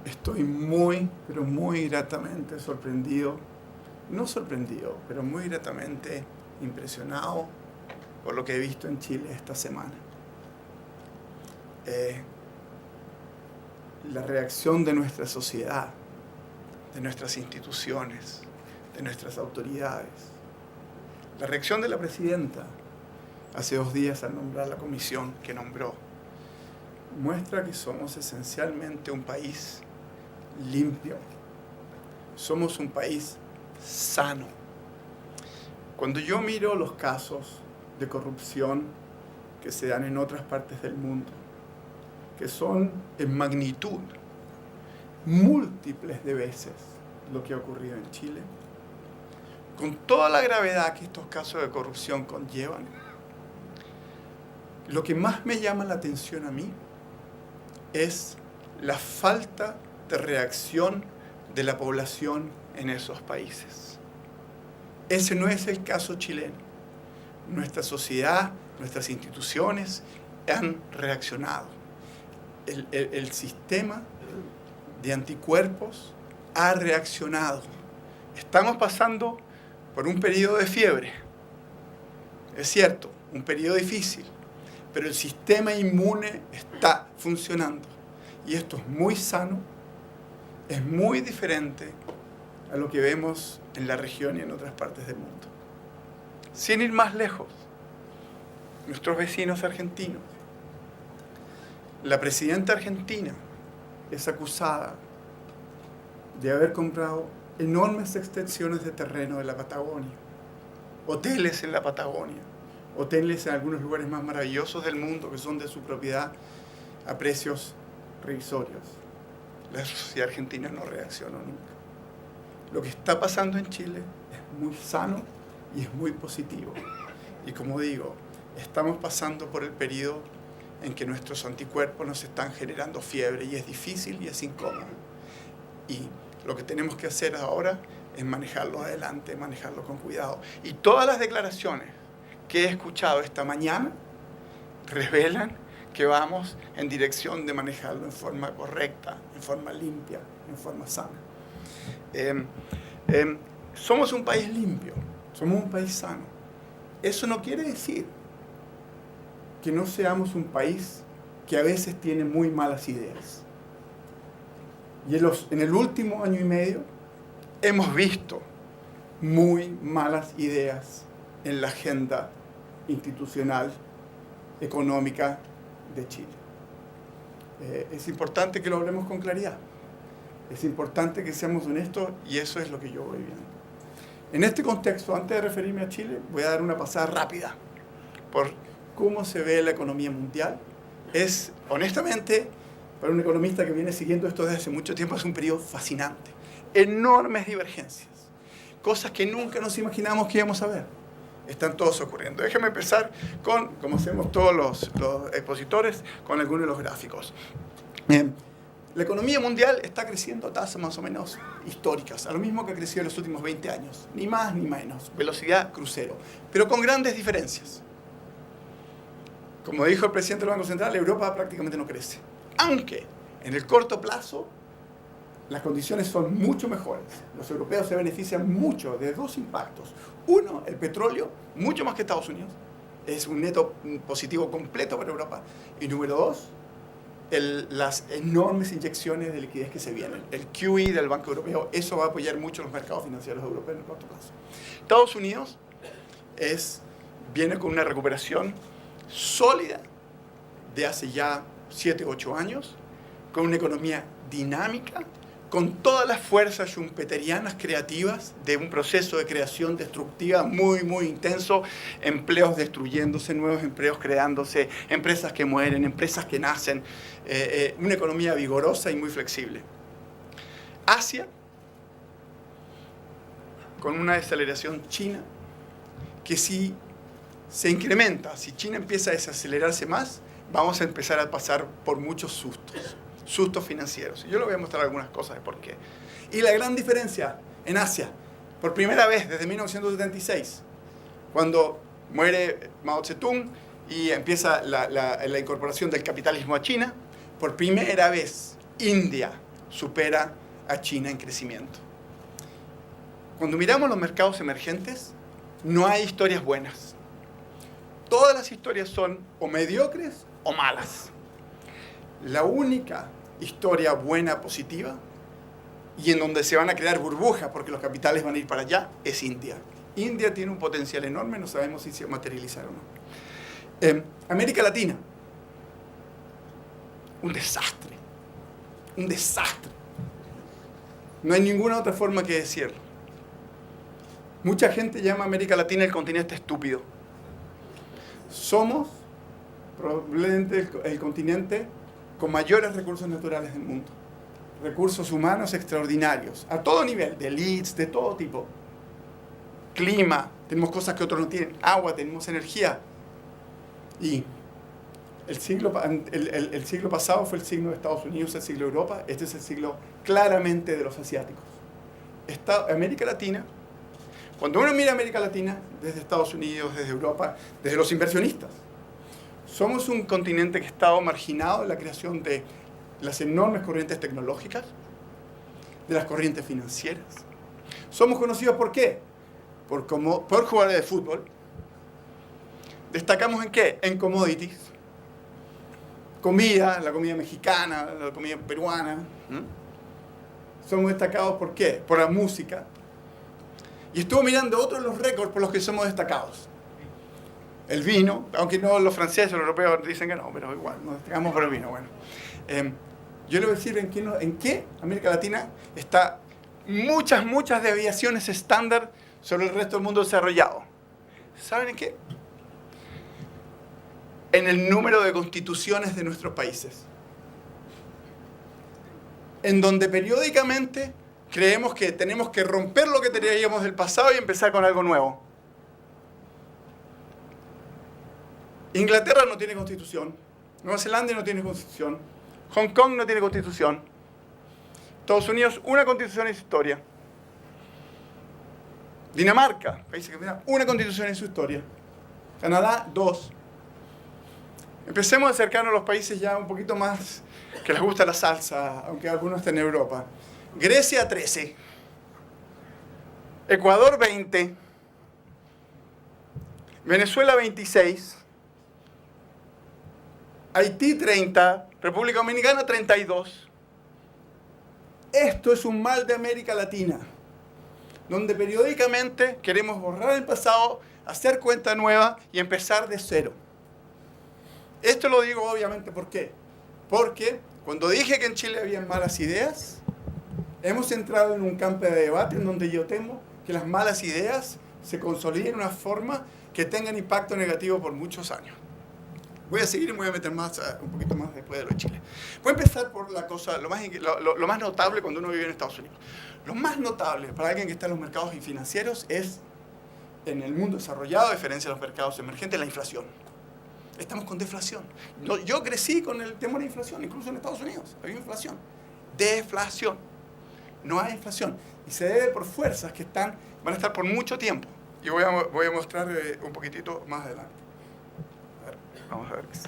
Estoy muy, pero muy gratamente sorprendido, no sorprendido, pero muy gratamente impresionado por lo que he visto en Chile esta semana. La reacción de nuestra sociedad, de nuestras instituciones, de nuestras autoridades. La reacción de la presidenta hace 2 días al nombrar la comisión que nombró muestra que somos esencialmente un país limpio. Somos un país sano. Cuando yo miro los casos de corrupción que se dan en otras partes del mundo, que son en magnitud múltiples de veces lo que ha ocurrido en Chile, con toda la gravedad que estos casos de corrupción conllevan, lo que más me llama la atención a mí es la falta de reacción de la población en esos países. Ese no es el caso chileno. Nuestra sociedad, nuestras instituciones han reaccionado. El sistema de anticuerpos ha reaccionado. Estamos pasando por un periodo de fiebre. Es cierto, un periodo difícil, pero el sistema inmune está funcionando. Y esto es muy sano, es muy diferente a lo que vemos en la región y en otras partes del mundo. Sin ir más lejos, nuestros vecinos argentinos. La presidenta argentina es acusada de haber comprado enormes extensiones de terreno de la Patagonia, hoteles en la Patagonia, hoteles en algunos lugares más maravillosos del mundo que son de su propiedad a precios irrisorios. La sociedad argentina no reaccionó nunca. Lo que está pasando en Chile es muy sano y es muy positivo. Y como digo, estamos pasando por el periodo en que nuestros anticuerpos nos están generando fiebre y es difícil y es incómodo. Y lo que tenemos que hacer ahora es manejarlo adelante, manejarlo con cuidado. Y todas las declaraciones que he escuchado esta mañana revelan que vamos en dirección de manejarlo en forma correcta, en forma limpia, en forma sana. Somos un país limpio, somos un país sano. Eso no quiere decir que no seamos un país que a veces tiene muy malas ideas. Y en el último año y medio hemos visto muy malas ideas en la agenda institucional, económica de Chile. Es importante que lo hablemos con claridad. Es importante que seamos honestos y eso es lo que yo voy viendo. En este contexto, antes de referirme a Chile, voy a dar una pasada rápida por cómo se ve la economía mundial. Es, honestamente, para un economista que viene siguiendo esto desde hace mucho tiempo, es un periodo fascinante. Enormes divergencias. Cosas que nunca nos imaginamos que íbamos a ver. Están todos ocurriendo. Déjenme empezar con, como hacemos todos los expositores, con algunos de los gráficos. La economía mundial está creciendo a tasas más o menos históricas, a lo mismo que ha crecido en los últimos 20 años, ni más ni menos, velocidad crucero, pero con grandes diferencias. Como dijo el presidente del Banco Central, Europa prácticamente no crece, aunque en el corto plazo las condiciones son mucho mejores. Los europeos se benefician mucho de 2 impactos. Uno, el petróleo, mucho más que Estados Unidos, es un neto positivo completo para Europa. Y número 2, las enormes inyecciones de liquidez que se vienen. El QE del Banco Europeo, eso va a apoyar mucho los mercados financieros europeos en el corto plazo. Estados Unidos viene con una recuperación sólida de hace ya 7 u 8 años, con una economía dinámica, con todas las fuerzas schumpeterianas creativas de un proceso de creación destructiva muy, muy intenso, empleos destruyéndose, nuevos empleos creándose, empresas que mueren, empresas que nacen, una economía vigorosa y muy flexible. Asia, con una desaceleración china, que si se incrementa, si China empieza a desacelerarse más, vamos a empezar a pasar por muchos sustos financieros. Yo les voy a mostrar algunas cosas de por qué. Y la gran diferencia en Asia, por primera vez desde 1976, cuando muere Mao Zedong y empieza la incorporación del capitalismo a China, por primera vez India supera a China en crecimiento. Cuando miramos los mercados emergentes, no hay historias buenas. Todas las historias son o mediocres o malas. La única historia buena, positiva, y en donde se van a crear burbujas porque los capitales van a ir para allá, es India. India tiene un potencial enorme, no sabemos si se va a materializar o no. América Latina, un desastre. Un desastre. No hay ninguna otra forma que decirlo. Mucha gente llama a América Latina el continente estúpido. Somos probablemente el continente con mayores recursos naturales del mundo. Recursos humanos extraordinarios, a todo nivel, de elites, de todo tipo. Clima, tenemos cosas que otros no tienen. Agua, tenemos energía. Y el siglo pasado fue el siglo de Estados Unidos, el siglo de Europa. Este es el siglo claramente de los asiáticos. América Latina, cuando uno mira América Latina, desde Estados Unidos, desde Europa, desde los inversionistas, somos un continente que ha estado marginado en la creación de las enormes corrientes tecnológicas, de las corrientes financieras. Somos conocidos ¿por qué? Por jugadores de fútbol. ¿Destacamos en qué? En commodities. Comida, la comida mexicana, la comida peruana. Somos destacados ¿por qué? Por la música. Y estuve mirando otros de los récords por los que somos destacados. El vino, aunque no los franceses o los europeos dicen que no, pero igual, nos destacamos por el vino. Bueno, yo le voy a decir en qué América Latina está muchas desviaciones estándar sobre el resto del mundo desarrollado. ¿Saben en qué? En el número de constituciones de nuestros países. En donde periódicamente creemos que tenemos que romper lo que teníamos del pasado y empezar con algo nuevo. Inglaterra no tiene constitución. Nueva Zelanda no tiene constitución. Hong Kong no tiene constitución. Estados Unidos, una constitución en su historia. Dinamarca, países que tienen una constitución en su historia. Canadá, 2. Empecemos a acercarnos a los países ya un poquito más que les gusta la salsa, aunque algunos estén en Europa. Grecia, 13. Ecuador, 20. Venezuela, 26. Haití, 30. República Dominicana, 32. Esto es un mal de América Latina, donde periódicamente queremos borrar el pasado, hacer cuenta nueva y empezar de cero. Esto lo digo obviamente, ¿por qué? Porque cuando dije que en Chile había malas ideas, hemos entrado en un campo de debate en donde yo temo que las malas ideas se consoliden de una forma que tengan impacto negativo por muchos años. Voy a seguir y me voy a meter un poquito más después de lo de Chile. Voy a empezar por la cosa, lo más notable cuando uno vive en Estados Unidos. Lo más notable para alguien que está en los mercados financieros es, en el mundo desarrollado, a diferencia de los mercados emergentes, la inflación. Estamos con deflación. Yo crecí con el temor de inflación, incluso en Estados Unidos. Había inflación. Deflación. No hay inflación. Y se debe por fuerzas que van a estar por mucho tiempo. Y voy a mostrar un poquitito más adelante. Vamos a ver si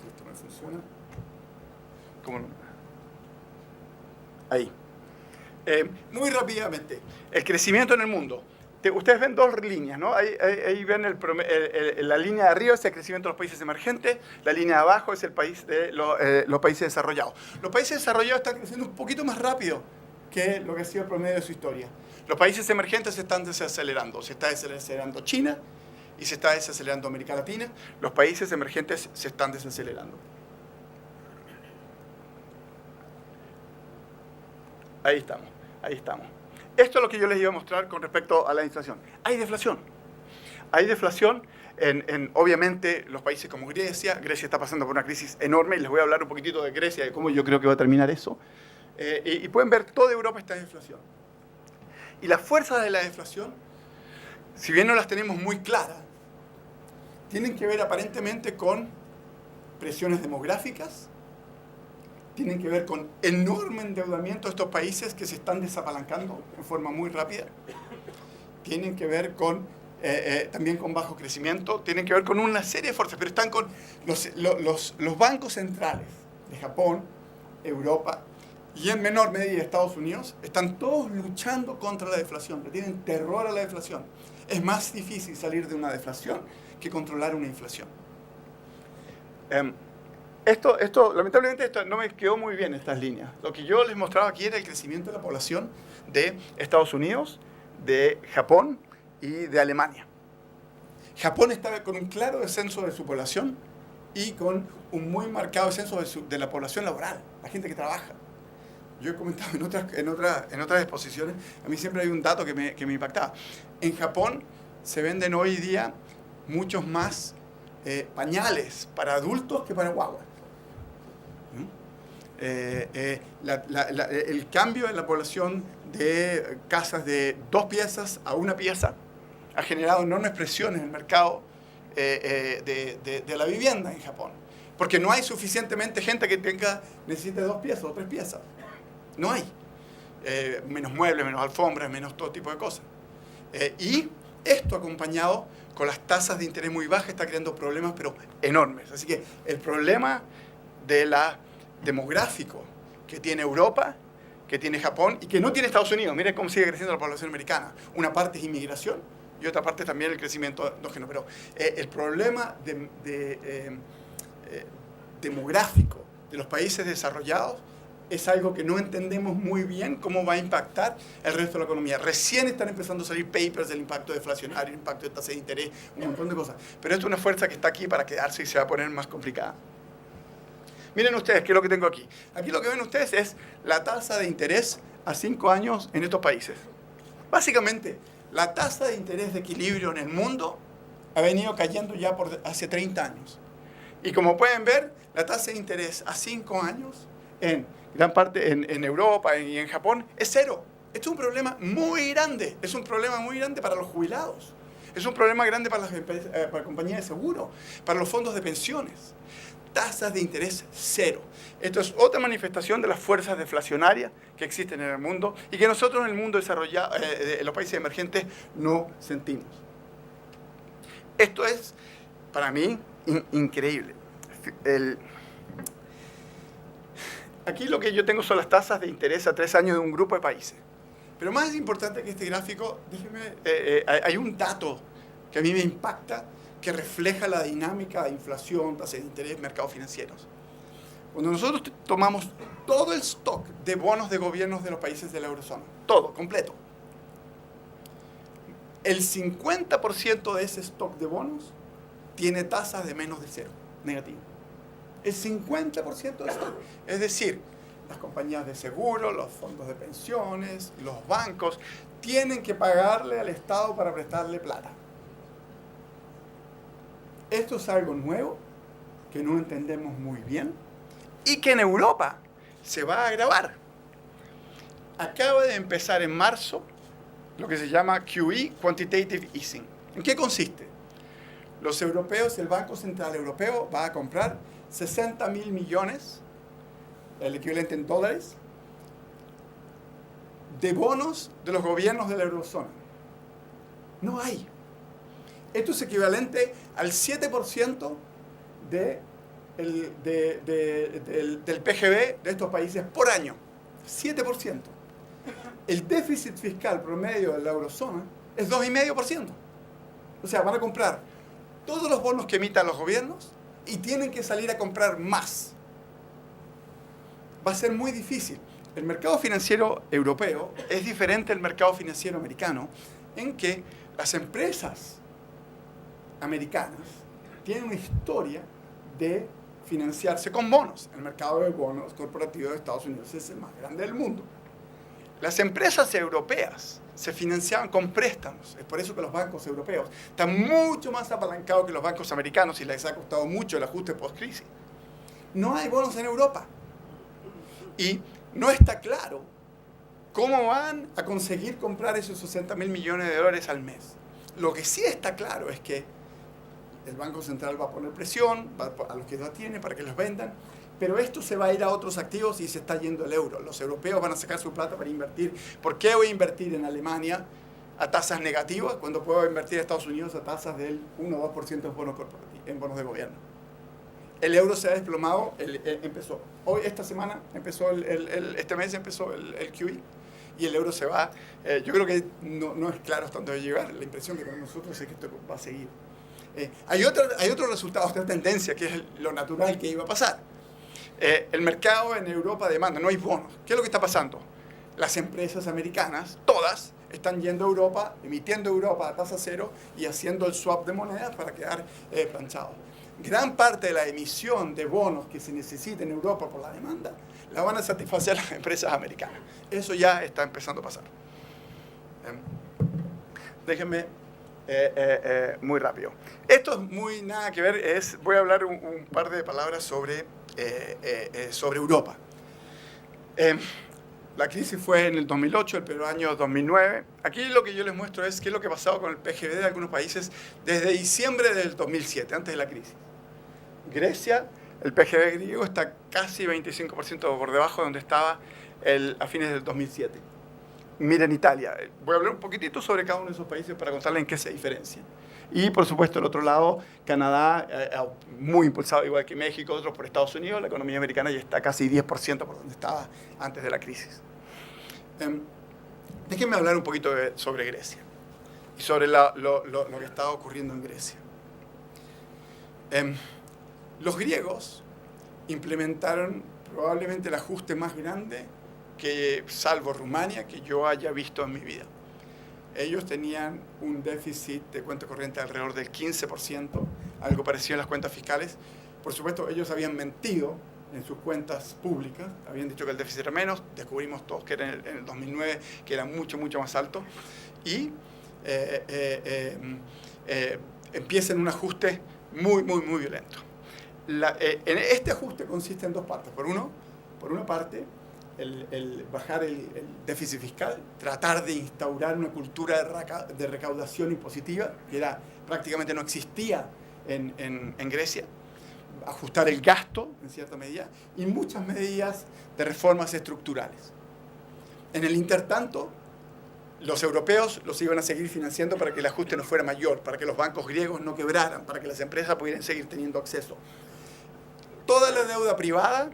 esto no funciona. ¿Cómo no? Ahí. Muy rápidamente, el crecimiento en el mundo. Ustedes ven dos líneas, ¿no? Ahí ven la línea de arriba es el crecimiento de los países emergentes, la línea de abajo es el país de los países desarrollados. Los países desarrollados están creciendo un poquito más rápido que lo que ha sido el promedio de su historia. Los países emergentes se están desacelerando. Se está desacelerando China y se está desacelerando América Latina. Los países emergentes se están desacelerando. Ahí estamos. Esto es lo que yo les iba a mostrar con respecto a la inflación. Hay deflación. Hay deflación en obviamente, los países como Grecia. Grecia está pasando por una crisis enorme y les voy a hablar un poquitito de Grecia y de cómo yo creo que va a terminar eso. Y pueden ver, toda Europa está en deflación. Y las fuerzas de la deflación, si bien no las tenemos muy claras, tienen que ver aparentemente con presiones demográficas, tienen que ver con enorme endeudamiento de estos países que se están desapalancando en forma muy rápida, tienen que ver con, también con bajo crecimiento, tienen que ver con una serie de fuerzas, pero están con los bancos centrales de Japón, Europa y en menor medida Estados Unidos, están todos luchando contra la deflación, le tienen terror a la deflación. Es más difícil salir de una deflación que controlar una inflación. Lamentablemente, esto no me quedó muy bien, estas líneas. Lo que yo les mostraba aquí era el crecimiento de la población de Estados Unidos, de Japón y de Alemania. Japón está con un claro descenso de su población y con un muy marcado descenso de la población laboral, la gente que trabaja. Yo he comentado en otras exposiciones, a mí siempre hay un dato que me impactaba. En Japón se venden hoy día muchos más pañales para adultos que para guaguas. El cambio en la población de casas de 2 piezas a 1 pieza ha generado enormes presiones en el mercado de la vivienda en Japón. Porque no hay suficientemente gente que necesite 2 piezas o 3 piezas. No hay. Menos muebles, menos alfombras, menos todo tipo de cosas. Y esto acompañado con las tasas de interés muy bajas está creando problemas pero enormes. Así que el problema demográfico que tiene Europa, que tiene Japón y que no tiene Estados Unidos. Miren cómo sigue creciendo la población americana. Una parte es inmigración y otra parte también el crecimiento endógeno. Pero el problema demográfico de los países desarrollados es algo que no entendemos muy bien cómo va a impactar el resto de la economía. Recién están empezando a salir papers del impacto deflacionario, el impacto de tasa de interés, un montón de cosas. Pero esto es una fuerza que está aquí para quedarse y se va a poner más complicada. Miren ustedes, ¿qué es lo que tengo aquí? Aquí lo que ven ustedes es la tasa de interés a 5 años en estos países. Básicamente, la tasa de interés de equilibrio en el mundo ha venido cayendo ya por hace 30 años. Y como pueden ver, la tasa de interés a 5 años en gran parte en Europa y en Japón es 0. Esto es un problema muy grande. Es un problema muy grande para los jubilados. Es un problema grande para las compañías de seguro, para los fondos de pensiones. Tasas de interés 0. Esto es otra manifestación de las fuerzas deflacionarias que existen en el mundo y que nosotros en el mundo desarrollado, en los países emergentes, no sentimos. Esto es, para mí, increíble. Aquí lo que yo tengo son las tasas de interés a 3 años de un grupo de países. Pero más importante que este gráfico, hay un dato que a mí me impacta, que refleja la dinámica de inflación, tasas de interés, mercados financieros. Cuando nosotros tomamos todo el stock de bonos de gobiernos de los países de la eurozona, todo, completo, el 50% de ese stock de bonos tiene tasas de menos de 0, negativo. El 50% de stock. Es decir, las compañías de seguro, los fondos de pensiones, los bancos, tienen que pagarle al Estado para prestarle plata. Esto es algo nuevo, que no entendemos muy bien, y que en Europa se va a agravar. Acaba de empezar en marzo lo que se llama QE, Quantitative Easing. ¿En qué consiste? Los europeos, el Banco Central Europeo va a comprar 60.000 millones, el equivalente en dólares, de bonos de los gobiernos de la eurozona. No hay. Esto es equivalente al 7% del PGB de estos países por año. 7%. El déficit fiscal promedio de la eurozona es 2,5%. O sea, van a comprar todos los bonos que emitan los gobiernos y tienen que salir a comprar más. Va a ser muy difícil. El mercado financiero europeo es diferente al mercado financiero americano, en que las empresas americanas tienen una historia de financiarse con bonos. El mercado de bonos corporativos de Estados Unidos es el más grande del mundo. Las empresas europeas se financiaban con préstamos. Es por eso que los bancos europeos están mucho más apalancados que los bancos americanos y les ha costado mucho el ajuste post-crisis. No hay bonos en Europa. Y no está claro cómo van a conseguir comprar esos 60.000 millones de dólares al mes. Lo que sí está claro es que el Banco Central va a poner presión a los que no tienen para que los vendan, pero esto se va a ir a otros activos y se está yendo el euro. Los europeos van a sacar su plata para invertir. ¿Por qué voy a invertir en Alemania a tasas negativas cuando puedo invertir en Estados Unidos a tasas del 1 o 2% en bonos de gobierno? el euro se ha desplomado, empezó. Hoy, esta semana, este mes empezó el QE y el euro se va. Yo creo que no es claro hasta dónde va a llegar. La impresión que tenemos nosotros es que esto va a seguir. Hay otro resultado, otra tendencia, que es lo natural que iba a pasar. El mercado en Europa demanda, no hay bonos. ¿Qué es lo que está pasando? Las empresas americanas, todas, están yendo a Europa, emitiendo Europa a tasa cero y haciendo el swap de monedas para quedar planchados. Gran parte de la emisión de bonos que se necesita en Europa por la demanda la van a satisfacer las empresas americanas. Eso ya está empezando a pasar. Déjenme muy rápido. Esto es muy nada que ver, voy a hablar un par de palabras sobre Europa. La crisis fue en el 2008, el peor año 2009. Aquí lo que yo les muestro es qué es lo que ha pasado con el PGB de algunos países desde diciembre del 2007, antes de la crisis. Grecia, el PGB griego está casi 25% por debajo de donde estaba a fines del 2007. Miren Italia. Voy a hablar un poquitito sobre cada uno de esos países para contarles en qué se diferencian. Y, por supuesto, el otro lado, Canadá, muy impulsado, igual que México, otros por Estados Unidos. La economía americana ya está casi 10% por donde estaba antes de la crisis. Déjenme hablar un poquito sobre Grecia y sobre lo que estaba ocurriendo en Grecia. Los griegos implementaron probablemente el ajuste más grande que, salvo Rumania, que yo haya visto en mi vida. Ellos tenían un déficit de cuenta corriente alrededor del 15%, algo parecido en las cuentas fiscales. Por supuesto, ellos habían mentido en sus cuentas públicas, habían dicho que el déficit era menos, descubrimos todos que era en el 2009, que era mucho, mucho más alto, y empieza en un ajuste muy, muy, muy violento. Este ajuste consiste en dos partes. Por una parte, el bajar el déficit fiscal, tratar de instaurar una cultura de recaudación impositiva que prácticamente no existía en Grecia, ajustar el gasto en cierta medida y muchas medidas de reformas estructurales. En el intertanto, los europeos los iban a seguir financiando para que el ajuste no fuera mayor, para que los bancos griegos no quebraran, para que las empresas pudieran seguir teniendo acceso. Toda la deuda privada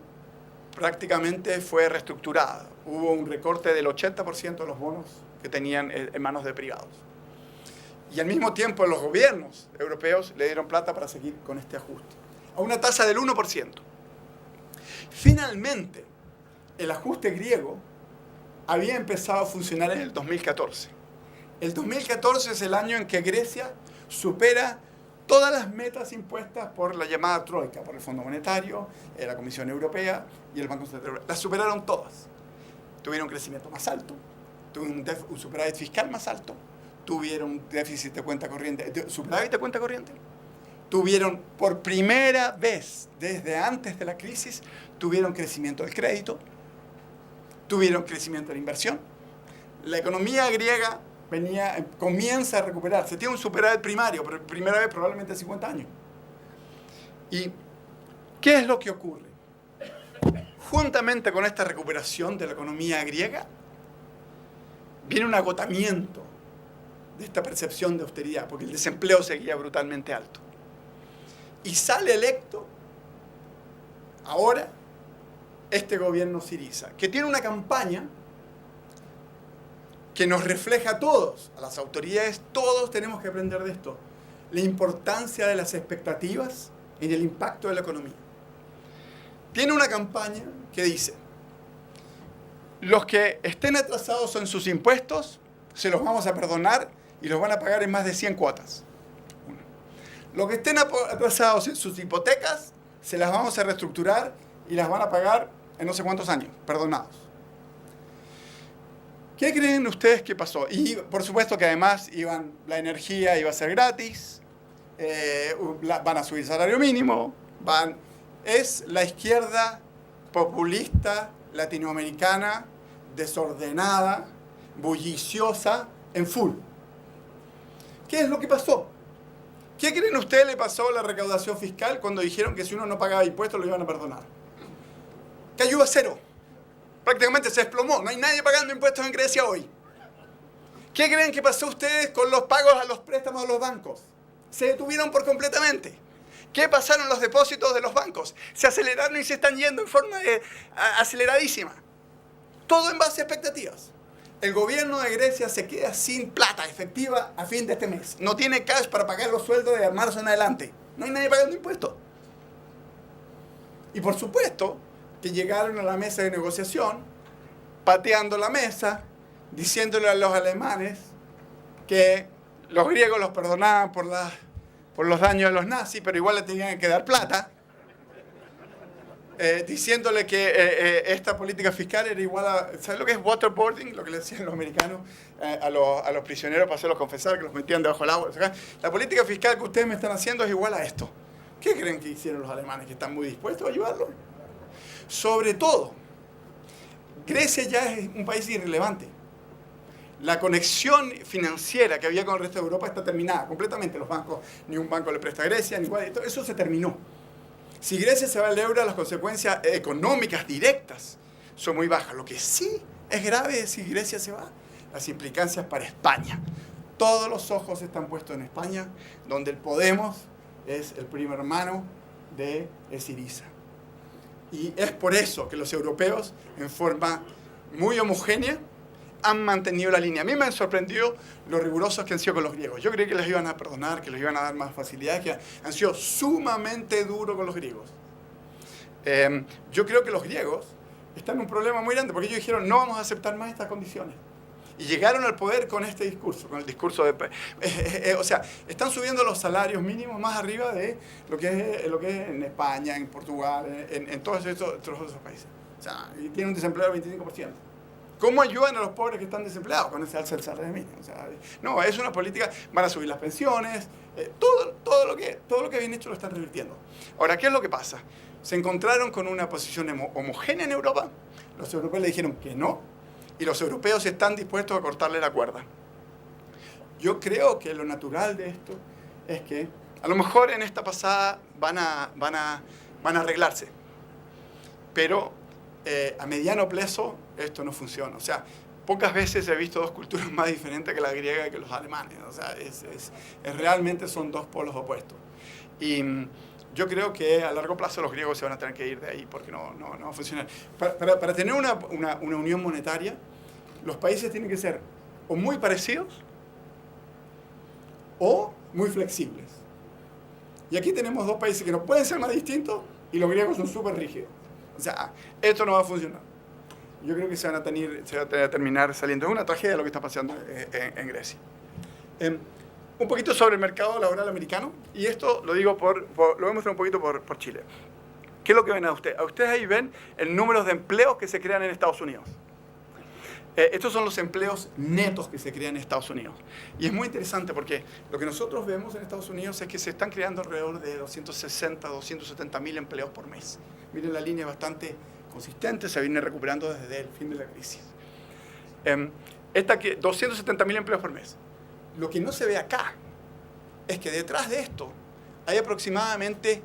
prácticamente fue reestructurada. Hubo un recorte del 80% de los bonos que tenían en manos de privados. Y al mismo tiempo los gobiernos europeos le dieron plata para seguir con este ajuste, a una tasa del 1%. Finalmente, el ajuste griego había empezado a funcionar en el 2014. El 2014 es el año en que Grecia supera todas las metas impuestas por la llamada Troika, por el Fondo Monetario, la Comisión Europea y el Banco Central Europeo. Las superaron todas. Tuvieron un crecimiento más alto, tuvieron un superávit fiscal más alto, tuvieron un déficit de cuenta corriente, superávit de cuenta corriente. Tuvieron por primera vez desde antes de la crisis, tuvieron crecimiento del crédito, tuvieron crecimiento de la inversión. La economía griega comienza a recuperarse. Tiene un superávit primario, por primera vez probablemente en 50 años. ¿Y qué es lo que ocurre? Juntamente con esta recuperación de la economía griega, viene un agotamiento de esta percepción de austeridad, porque el desempleo seguía brutalmente alto. Y sale electo ahora este gobierno Syriza, que tiene una campaña que nos refleja a todos, a las autoridades, todos tenemos que aprender de esto, la importancia de las expectativas en el impacto de la economía. Tiene una campaña que dice: los que estén atrasados en sus impuestos, se los vamos a perdonar y los van a pagar en más de 100 cuotas. Los que estén atrasados en sus hipotecas, se las vamos a reestructurar y las van a pagar en no sé cuántos años, perdonados. ¿Qué creen ustedes que pasó? Y por supuesto que además la energía iba a ser gratis, van a subir el salario mínimo, es la izquierda populista latinoamericana, desordenada, bulliciosa, en full. ¿Qué es lo que pasó? ¿Qué creen ustedes le pasó a la recaudación fiscal cuando dijeron que si uno no pagaba impuestos lo iban a perdonar? Cayó a cero. Prácticamente se desplomó. No hay nadie pagando impuestos en Grecia hoy. ¿Qué creen que pasó ustedes con los pagos a los préstamos de los bancos? Se detuvieron por completamente. ¿Qué pasaron los depósitos de los bancos? Se aceleraron y se están yendo en forma aceleradísima. Todo en base a expectativas. El gobierno de Grecia se queda sin plata efectiva a fin de este mes. No tiene cash para pagar los sueldos de marzo en adelante. No hay nadie pagando impuestos. Y por supuesto que llegaron a la mesa de negociación, pateando la mesa, diciéndole a los alemanes que los griegos los perdonaban por los daños de los nazis, pero igual le tenían que dar plata. Diciéndole que esta política fiscal era igual a... ¿Sabes lo que es waterboarding? Lo que le decían los americanos a los prisioneros para hacerlos confesar, que los metían debajo del agua. La política fiscal que ustedes me están haciendo es igual a esto. ¿Qué creen que hicieron los alemanes? ¿Que están muy dispuestos a ayudarlos? Sobre todo, Grecia ya es un país irrelevante. La conexión financiera que había con el resto de Europa está terminada completamente. Los bancos, ni un banco le presta a Grecia, ni igual, eso se terminó. Si Grecia se va al euro, las consecuencias económicas directas son muy bajas. Lo que sí es grave es si Grecia se va, las implicancias para España. Todos los ojos están puestos en España, donde el Podemos es el primo hermano de Syriza. Y es por eso que los europeos, en forma muy homogénea, han mantenido la línea. A mí me han sorprendido lo rigurosos que han sido con los griegos. Yo creí que les iban a perdonar, que les iban a dar más facilidades, que han sido sumamente duros con los griegos. Yo creo que los griegos están en un problema muy grande, porque ellos dijeron, no vamos a aceptar más estas condiciones. Y llegaron al poder con este discurso, con el discurso de... o sea, están subiendo los salarios mínimos más arriba de lo que es en España, en Portugal, en todos esos países. O sea, y tienen un desempleo del 25%. ¿Cómo ayudan a los pobres que están desempleados con ese alza del salario mínimo? O sea, no, es una política, van a subir las pensiones, todo lo que habían hecho lo están revirtiendo. Ahora, ¿qué es lo que pasa? Se encontraron con una posición homogénea en Europa, los europeos le dijeron que no, y los europeos están dispuestos a cortarle la cuerda. Yo creo que lo natural de esto es que a lo mejor en esta pasada van a arreglarse, pero a mediano plazo esto no funciona. O sea, pocas veces he visto dos culturas más diferentes que la griega y que los alemanes. O sea, realmente son dos polos opuestos. Y yo creo que a largo plazo los griegos se van a tener que ir de ahí porque no va a funcionar. Para tener una unión monetaria, los países tienen que ser o muy parecidos o muy flexibles. Y aquí tenemos dos países que no pueden ser más distintos y los griegos son súper rígidos. O sea, esto no va a funcionar. Yo creo que se van a terminar saliendo. Es una tragedia lo que está pasando en Grecia. Un poquito sobre el mercado laboral americano, y esto lo digo lo voy a mostrar un poquito por Chile. ¿Qué es lo que ven a ustedes? A ustedes ahí ven el número de empleos que se crean en Estados Unidos. Estos son los empleos netos que se crean en Estados Unidos. Y es muy interesante porque lo que nosotros vemos en Estados Unidos es que se están creando alrededor de 270.000 empleos por mes. Miren, la línea es bastante consistente, se viene recuperando desde el fin de la crisis. 270.000 empleos por mes. Lo que no se ve acá es que detrás de esto hay aproximadamente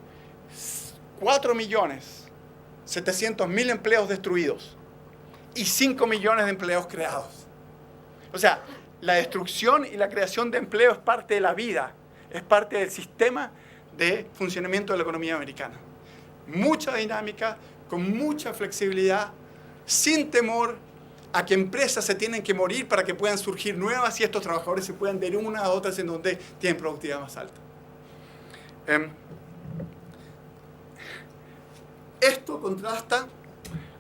4.700.000 empleos destruidos y 5 millones de empleos creados. O sea, la destrucción y la creación de empleo es parte de la vida, es parte del sistema de funcionamiento de la economía americana. Mucha dinámica, con mucha flexibilidad, sin temor a que empresas se tienen que morir para que puedan surgir nuevas y estos trabajadores se puedan de una a otras en donde tienen productividad más alta. Esto contrasta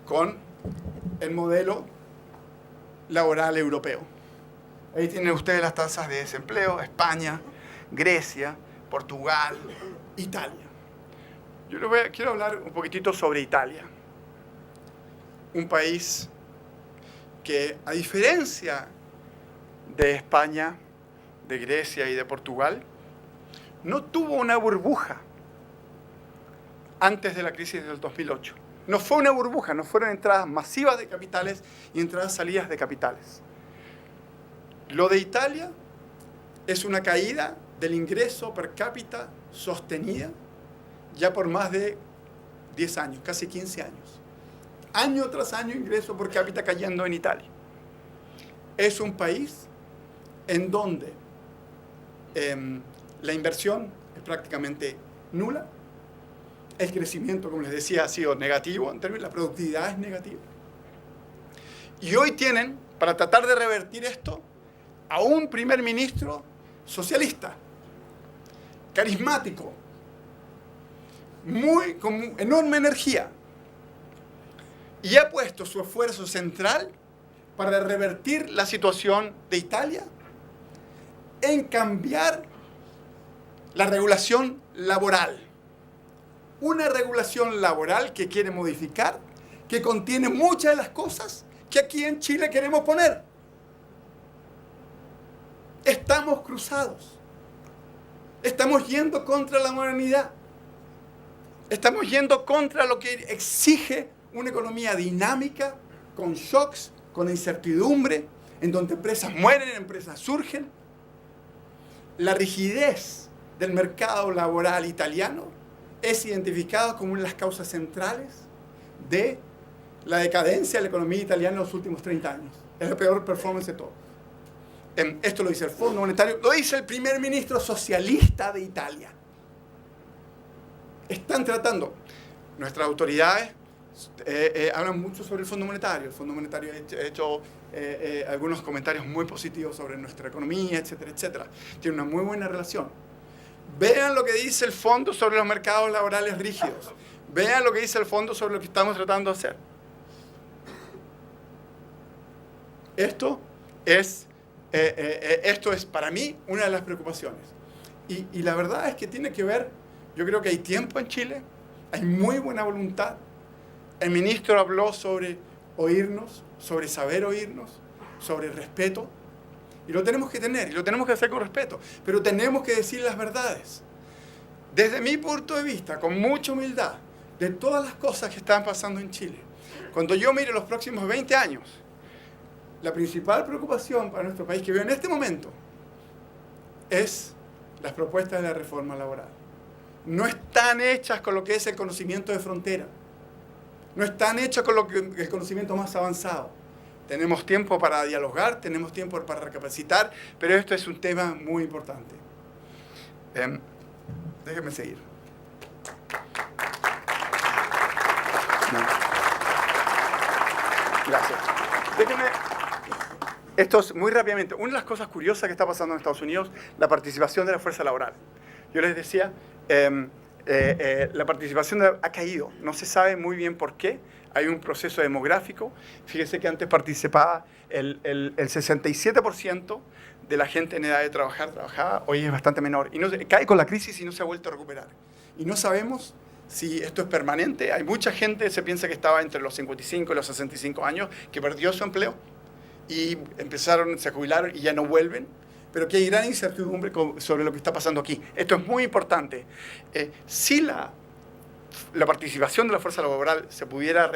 con el modelo laboral europeo. Ahí tienen ustedes las tasas de desempleo: España, Grecia, Portugal, Italia. Yo quiero hablar un poquitito sobre Italia. Un país que, a diferencia de España, de Grecia y de Portugal, no tuvo una burbuja antes de la crisis del 2008. No fue una burbuja, no fueron entradas masivas de capitales y salidas de capitales. Lo de Italia es una caída del ingreso per cápita sostenida ya por más de 10 años, casi 15 años. Año tras año, ingreso per cápita cayendo en Italia. Es un país en donde la inversión es prácticamente nula. El crecimiento, como les decía, ha sido negativo, en términos de la productividad es negativa. Y hoy tienen, para tratar de revertir esto, a un primer ministro socialista, carismático, con enorme energía, y ha puesto su esfuerzo central para revertir la situación de Italia en cambiar la regulación laboral. Una regulación laboral que quiere modificar, que contiene muchas de las cosas que aquí en Chile queremos poner. Estamos cruzados. Estamos yendo contra la modernidad. Estamos yendo contra lo que exige una economía dinámica, con shocks, con incertidumbre, en donde empresas mueren, empresas surgen. La rigidez del mercado laboral italiano es identificada como una de las causas centrales de la decadencia de la economía italiana en los últimos 30 años. Es la peor performance de todo. Esto lo dice el Fondo Monetario, lo dice el primer ministro socialista de Italia. Están tratando, nuestras autoridades hablan mucho sobre el Fondo Monetario. El Fondo Monetario ha hecho algunos comentarios muy positivos sobre nuestra economía, etcétera, etcétera. Tiene una muy buena relación. Vean lo que dice el Fondo sobre los mercados laborales rígidos. Vean lo que dice el Fondo sobre lo que estamos tratando de hacer. Esto es para mí una de las preocupaciones. Y la verdad es que tiene que ver, yo creo que hay tiempo en Chile, hay muy buena voluntad. El ministro habló sobre oírnos, sobre saber oírnos, sobre respeto. Y lo tenemos que tener, y lo tenemos que hacer con respeto. Pero tenemos que decir las verdades. Desde mi punto de vista, con mucha humildad, de todas las cosas que están pasando en Chile, cuando yo mire los próximos 20 años, la principal preocupación para nuestro país que veo en este momento es las propuestas de la reforma laboral. No están hechas con lo que es el conocimiento de frontera. No están hechas con el conocimiento más avanzado. Tenemos tiempo para dialogar, tenemos tiempo para recapacitar, pero esto es un tema muy importante. Déjenme seguir. Gracias. Déjenme... Esto es muy rápidamente. Una de las cosas curiosas que está pasando en Estados Unidos, la participación de la fuerza laboral. Yo les decía, la participación ha caído. No se sabe muy bien por qué. Hay un proceso demográfico. Fíjese que antes participaba el 67% de la gente en edad de trabajar, trabajaba. Hoy es bastante menor. Y cae con la crisis y no se ha vuelto a recuperar. Y no sabemos si esto es permanente. Hay mucha gente, se piensa que estaba entre los 55 y los 65 años, que perdió su empleo. Y se jubilaron y ya no vuelven, pero que hay gran incertidumbre sobre lo que está pasando aquí. Esto es muy importante. Si la participación de la fuerza laboral se pudiera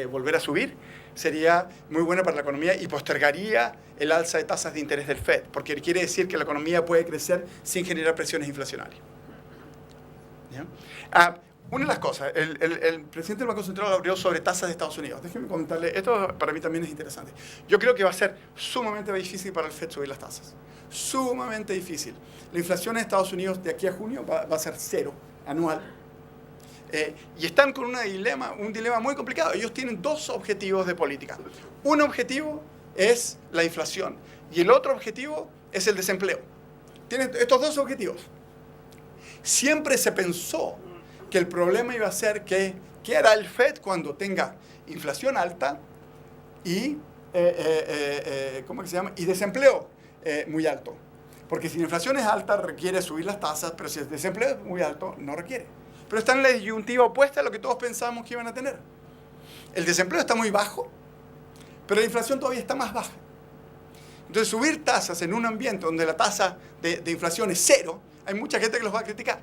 volver a subir, sería muy buena para la economía y postergaría el alza de tasas de interés del FED, porque quiere decir que la economía puede crecer sin generar presiones inflacionarias. ¿Ya? Una de las cosas, el presidente del Banco Central habló sobre tasas de Estados Unidos. Déjenme comentarle, esto para mí también es interesante. Yo creo que va a ser sumamente difícil para el FED subir las tasas. Sumamente difícil. La inflación en Estados Unidos de aquí a junio va a ser 0 anual. Y están con un dilema muy complicado. Ellos tienen dos objetivos de política. Un objetivo es la inflación y el otro objetivo es el desempleo. Tienen estos dos objetivos. Siempre se pensó que el problema iba a ser ¿qué hará el FED cuando tenga inflación alta y, y desempleo muy alto? Porque si la inflación es alta, requiere subir las tasas, pero si el desempleo es muy alto, no requiere. Pero está en la disyuntiva opuesta a lo que todos pensábamos que iban a tener. El desempleo está muy bajo, pero la inflación todavía está más baja. Entonces, subir tasas en un ambiente donde la tasa de inflación es 0, hay mucha gente que los va a criticar.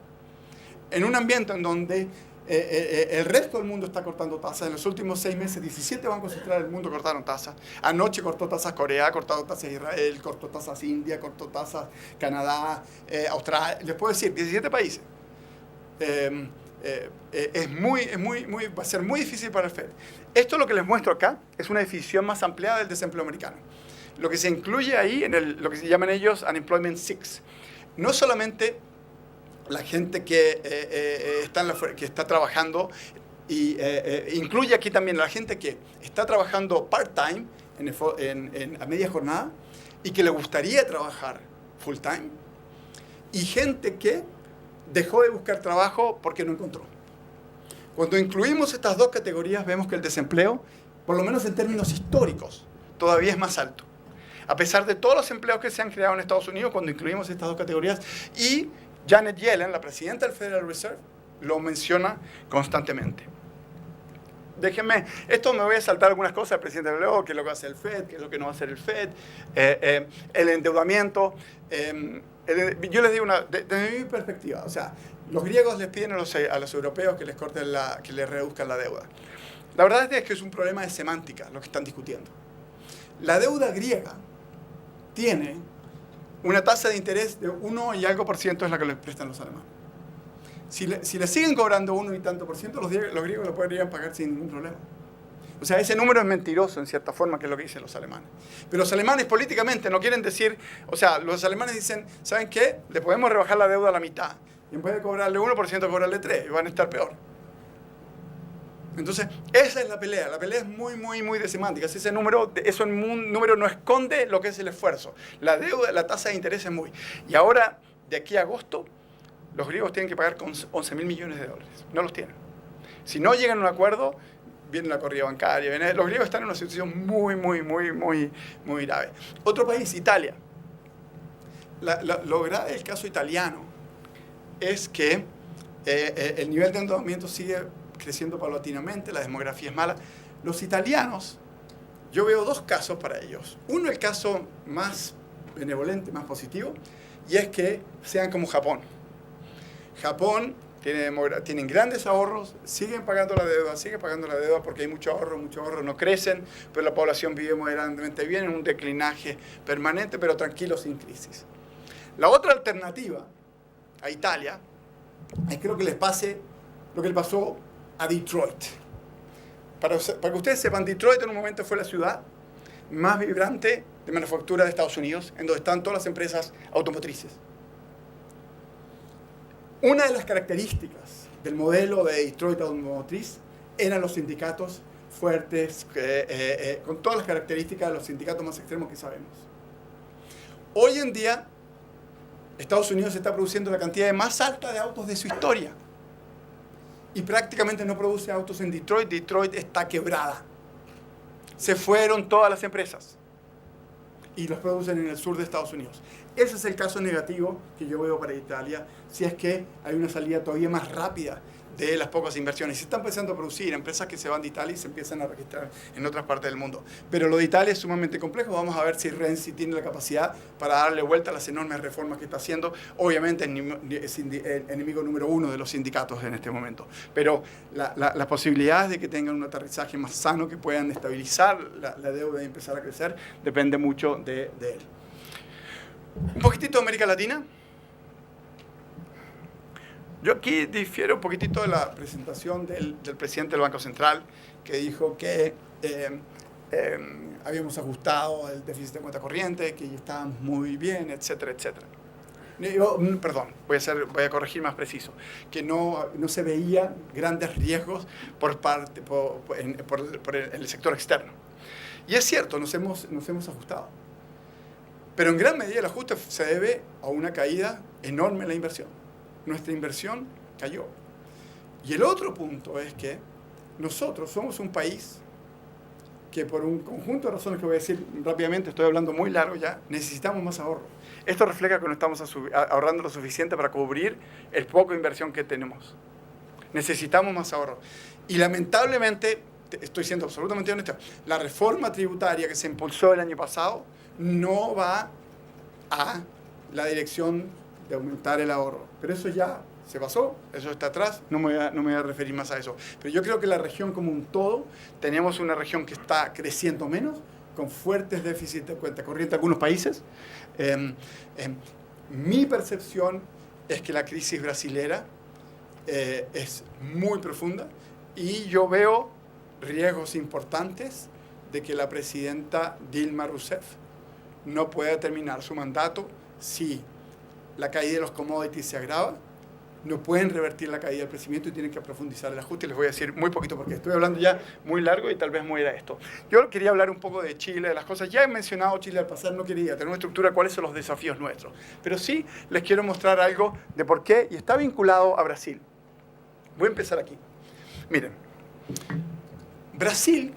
En un ambiente en donde el resto del mundo está cortando tasas. En los últimos 6 meses, 17 bancos centrales del mundo cortaron tasas. Anoche cortó tasas Corea, cortó tasas Israel, cortó tasas India, cortó tasas Canadá, Australia. Les puedo decir, 17 países. Va a ser muy difícil para el FED. Esto lo que les muestro acá es una definición más ampliada del desempleo americano. Lo que se incluye ahí, lo que se llaman ellos Unemployment 6, no solamente la gente que, que está trabajando, y incluye aquí también a la gente que está trabajando part-time, a media jornada, y que le gustaría trabajar full-time, y gente que dejó de buscar trabajo porque no encontró. Cuando incluimos estas dos categorías, vemos que el desempleo, por lo menos en términos históricos, todavía es más alto. A pesar de todos los empleos que se han creado en Estados Unidos, cuando incluimos estas dos categorías, y Janet Yellen, la presidenta del Federal Reserve, lo menciona constantemente. Déjenme, esto me voy a saltar algunas cosas, el presidente habló, qué es lo que va a hacer el FED, qué es lo que no va a hacer el FED, el endeudamiento. Yo les digo desde mi perspectiva, o sea, los griegos les piden a los europeos que que les reduzcan la deuda. La verdad es que es un problema de semántica lo que están discutiendo. La deuda griega tiene una tasa de interés de 1 y algo por ciento, es la que les prestan los alemanes. Si le siguen cobrando 1 y tanto por ciento, los griegos lo podrían pagar sin ningún problema. O sea, ese número es mentiroso en cierta forma, que es lo que dicen los alemanes. Pero los alemanes políticamente no quieren decir, o sea, los alemanes dicen, ¿saben qué? Le podemos rebajar la deuda a la mitad. Y en vez de cobrarle 1%, cobrarle 3%, y van a estar peor. Entonces, esa es la pelea. La pelea es muy, muy, muy de semánticas. Ese número, eso en un número no esconde lo que es el esfuerzo. La deuda, la tasa de interés es muy. Y ahora, de aquí a agosto, los griegos tienen que pagar con 11.000 millones de dólares. No los tienen. Si no llegan a un acuerdo, viene la corrida bancaria. Los griegos están en una situación muy, muy, muy, muy, muy grave. Otro país, Italia. Lo grave del caso italiano es que el nivel de endeudamiento sigue creciendo paulatinamente, la demografía es mala. Los italianos, yo veo dos casos para ellos. Uno, el caso más benevolente, más positivo, y es que sean como Japón. Japón tienen grandes ahorros, siguen pagando la deuda porque hay mucho ahorro, no crecen, pero la población vive moderadamente bien, en un declinaje permanente, pero tranquilo, sin crisis. La otra alternativa a Italia es creo que les pase lo que le pasó a Detroit. Para que ustedes sepan, Detroit en un momento fue la ciudad más vibrante de manufactura de Estados Unidos, en donde están todas las empresas automotrices. Una de las características del modelo de Detroit automotriz eran los sindicatos fuertes, con todas las características de los sindicatos más extremos que sabemos. Hoy en día, Estados Unidos está produciendo la cantidad más alta de autos de su historia. Y prácticamente no produce autos en Detroit. Detroit está quebrada. Se fueron todas las empresas. Y los producen en el sur de Estados Unidos. Ese es el caso negativo que yo veo para Italia, si es que hay una salida todavía más rápida de las pocas inversiones. Se están empezando a producir empresas que se van de Italia y se empiezan a registrar en otras partes del mundo. Pero lo de Italia es sumamente complejo. Vamos a ver si Renzi tiene la capacidad para darle vuelta a las enormes reformas que está haciendo. Obviamente es enemigo número 1 de los sindicatos en este momento. Pero las posibilidades de que tengan un aterrizaje más sano, que puedan estabilizar la deuda y empezar a crecer, depende mucho de él. Un poquitito de América Latina. Yo aquí difiero un poquitito de la presentación del presidente del Banco Central, que dijo que habíamos ajustado el déficit de cuenta corriente, que ya estábamos muy bien, etcétera, etcétera. Perdón, voy a corregir más preciso, que no se veían grandes riesgos por el sector externo. Y es cierto, nos hemos ajustado. Pero en gran medida el ajuste se debe a una caída enorme en la inversión. Nuestra inversión cayó. Y el otro punto es que nosotros somos un país que por un conjunto de razones que voy a decir rápidamente, estoy hablando muy largo ya, necesitamos más ahorro. Esto refleja que no estamos ahorrando lo suficiente para cubrir el poco inversión que tenemos. Necesitamos más ahorro. Y lamentablemente, estoy siendo absolutamente honesto, la reforma tributaria que se impulsó el año pasado no va a la dirección de aumentar el ahorro. Pero eso ya se pasó, eso está atrás, no me voy a referir más a eso. Pero yo creo que la región como un todo, tenemos una región que está creciendo menos, con fuertes déficits de cuenta corriente en algunos países. Mi percepción es que la crisis brasilera es muy profunda y yo veo riesgos importantes de que la presidenta Dilma Rousseff no pueda terminar su mandato si la caída de los commodities se agrava no pueden revertir la caída del crecimiento y tienen que profundizar el ajuste. Y les voy a decir muy poquito porque estoy hablando ya muy largo y tal vez muy era esto. Yo quería hablar un poco de Chile, de las cosas. Ya he mencionado Chile al pasar, no quería tener una estructura de cuáles son los desafíos nuestros. Pero sí les quiero mostrar algo de por qué, y está vinculado a Brasil. Voy a empezar aquí. Miren, Brasil,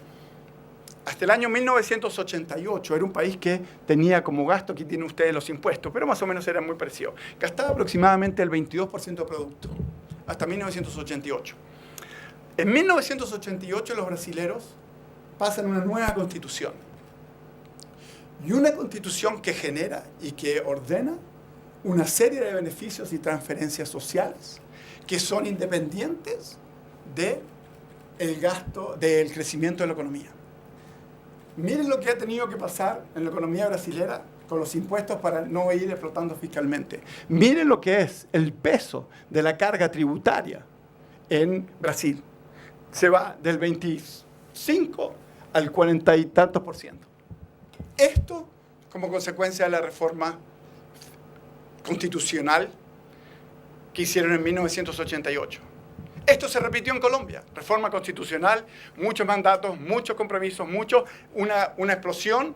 hasta el año 1988, era un país que tenía como gasto, aquí tienen ustedes los impuestos, pero más o menos era muy parecido. Gastaba aproximadamente el 22% de producto, hasta 1988. En 1988 los brasileros pasan una nueva constitución. Y una constitución que genera y que ordena una serie de beneficios y transferencias sociales que son independientes del gasto, del crecimiento de la economía. Miren lo que ha tenido que pasar en la economía brasilera con los impuestos para no ir explotando fiscalmente. Miren lo que es el peso de la carga tributaria en Brasil. Se va del 25 al 40 y tantos %. Esto como consecuencia de la reforma constitucional que hicieron en 1988. Esto se repitió en Colombia, reforma constitucional, muchos mandatos, muchos compromisos, una explosión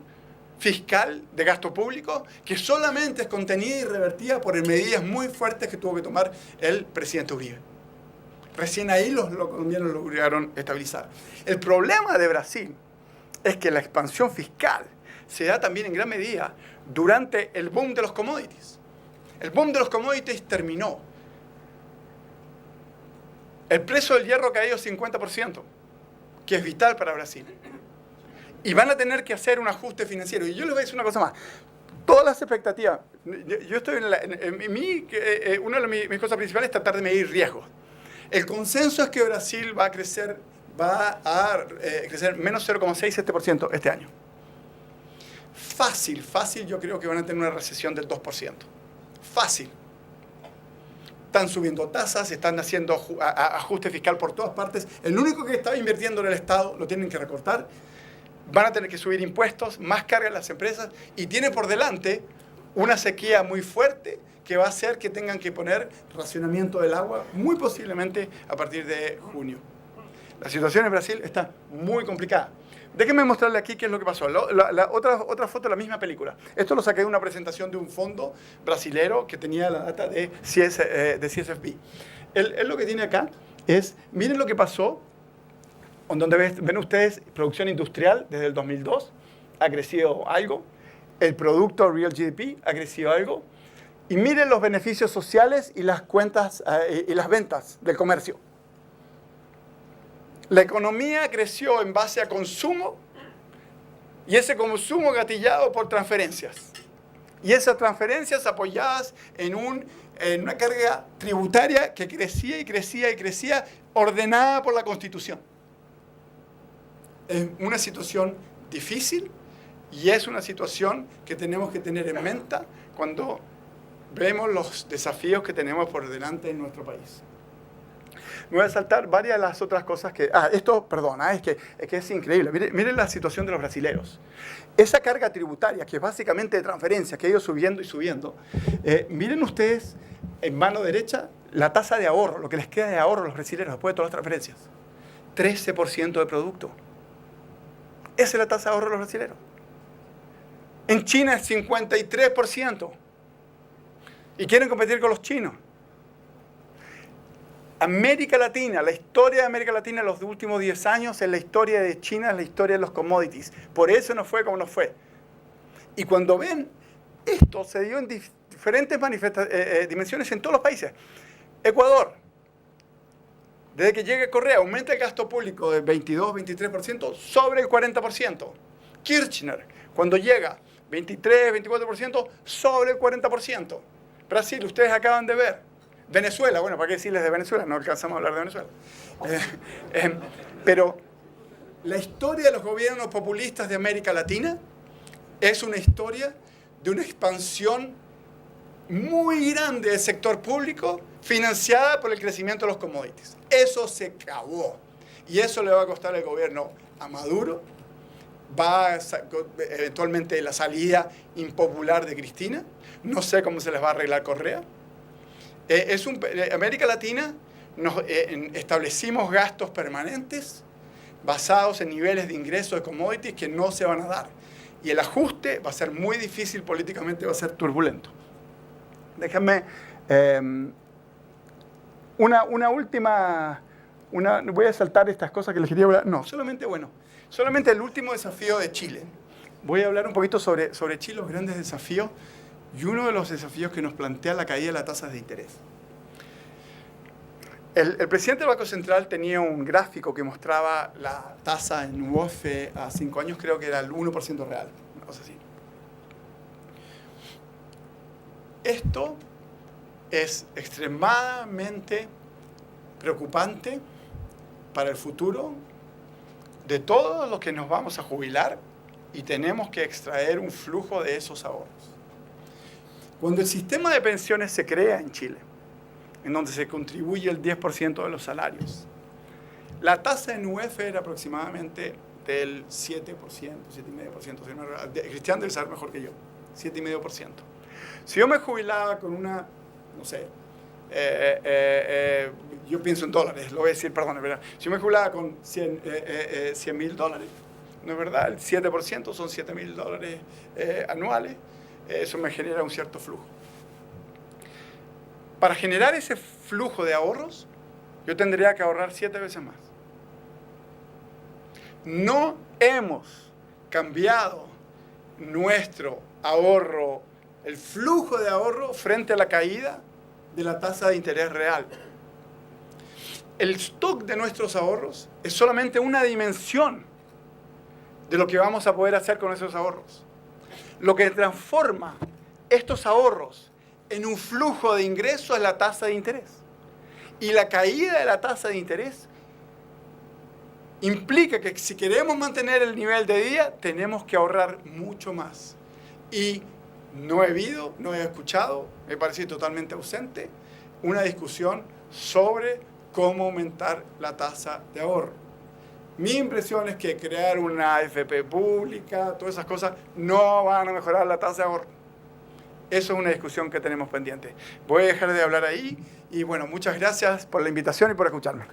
fiscal de gasto público que solamente es contenida y revertida por medidas muy fuertes que tuvo que tomar el presidente Uribe. Recién ahí los colombianos lograron estabilizar. El problema de Brasil es que la expansión fiscal se da también en gran medida durante el boom de los commodities. El boom de los commodities terminó. El precio del hierro ha caído 50%, que es vital para Brasil. Y van a tener que hacer un ajuste financiero. Y yo les voy a decir una cosa más. Todas las expectativas, yo estoy una de mis cosas principales es tratar de medir riesgos. El consenso es que Brasil va a crecer menos 0,67% este año. Fácil, yo creo que van a tener una recesión del 2%. Fácil. Están subiendo tasas, están haciendo ajuste fiscal por todas partes. El único que estaba invirtiendo en el Estado lo tienen que recortar. Van a tener que subir impuestos, más carga en las empresas y tiene por delante una sequía muy fuerte que va a hacer que tengan que poner racionamiento del agua muy posiblemente a partir de junio. La situación en Brasil está muy complicada. Déjenme mostrarle aquí qué es lo que pasó. Otra foto de la misma película. Esto lo saqué de una presentación de un fondo brasilero que tenía la data de CSFB. Él lo que tiene acá es, miren lo que pasó, donde ven ustedes producción industrial desde el 2002, ha crecido algo, el producto Real GDP ha crecido algo, y miren los beneficios sociales y las cuentas y las ventas del comercio. La economía creció en base a consumo y ese consumo gatillado por transferencias. Y esas transferencias apoyadas en una carga tributaria que crecía y crecía y crecía, ordenada por la Constitución. Es una situación difícil y es una situación que tenemos que tener en mente cuando vemos los desafíos que tenemos por delante en nuestro país. Me voy a saltar varias de las otras cosas que... es que es increíble. Miren la situación de los brasileros. Esa carga tributaria, que es básicamente de transferencias, que ha ido subiendo y subiendo. Miren ustedes, en mano derecha, la tasa de ahorro, lo que les queda de ahorro a los brasileros después de todas las transferencias. 13% de producto. Esa es la tasa de ahorro de los brasileros. En China es 53%. Y quieren competir con los chinos. América Latina, la historia de América Latina en los últimos 10 años es la historia de China, es la historia de los commodities. Por eso no fue como no fue. Y cuando ven, esto se dio en diferentes dimensiones en todos los países. Ecuador, desde que llegue Correa, aumenta el gasto público del 22-23% sobre el 40%. Kirchner, cuando llega, 23-24% sobre el 40%. Brasil, ustedes acaban de ver. Venezuela, bueno, ¿para qué decirles de Venezuela? No alcanzamos a hablar de Venezuela. Pero la historia de los gobiernos populistas de América Latina es una historia de una expansión muy grande del sector público financiada por el crecimiento de los commodities. Eso se acabó. Y eso le va a costar al gobierno a Maduro. Va eventualmente la salida impopular de Cristina. No sé cómo se les va a arreglar Correa. América Latina establecimos gastos permanentes basados en niveles de ingresos de commodities que no se van a dar. Y el ajuste va a ser muy difícil políticamente, va a ser turbulento. Déjenme una última... voy a saltar estas cosas que les quería hablar. No, solamente el último desafío de Chile. Voy a hablar un poquito sobre Chile, los grandes desafíos, y uno de los desafíos que nos plantea la caída de las tasas de interés. El presidente del Banco Central tenía un gráfico que mostraba la tasa en UOF a 5 años, creo que era el 1% real, una cosa así. Esto es extremadamente preocupante para el futuro de todos los que nos vamos a jubilar y tenemos que extraer un flujo de esos ahorros. Cuando el sistema de pensiones se crea en Chile, en donde se contribuye el 10% de los salarios, la tasa en UF era aproximadamente del 7%, 7,5%. Cristian debe saber mejor que yo, 7,5%. Si yo me jubilaba con una, no sé, yo pienso en dólares, lo voy a decir, perdón, es verdad. Si yo me jubilaba con $100,000, ¿no es verdad? El 7% son $7,000 anuales, eso me genera un cierto flujo. Para generar ese flujo de ahorros, yo tendría que ahorrar 7 veces más. No hemos cambiado nuestro ahorro, el flujo de ahorro frente a la caída de la tasa de interés real. El stock de nuestros ahorros es solamente una dimensión de lo que vamos a poder hacer con esos ahorros. Lo que transforma estos ahorros en un flujo de ingresos es la tasa de interés. Y la caída de la tasa de interés implica que si queremos mantener el nivel de vida, tenemos que ahorrar mucho más. Y no he escuchado, me parece totalmente ausente, una discusión sobre cómo aumentar la tasa de ahorro. Mi impresión es que crear una AFP pública, todas esas cosas, no van a mejorar la tasa de ahorro. Eso es una discusión que tenemos pendiente. Voy a dejar de hablar ahí y bueno, muchas gracias por la invitación y por escucharme.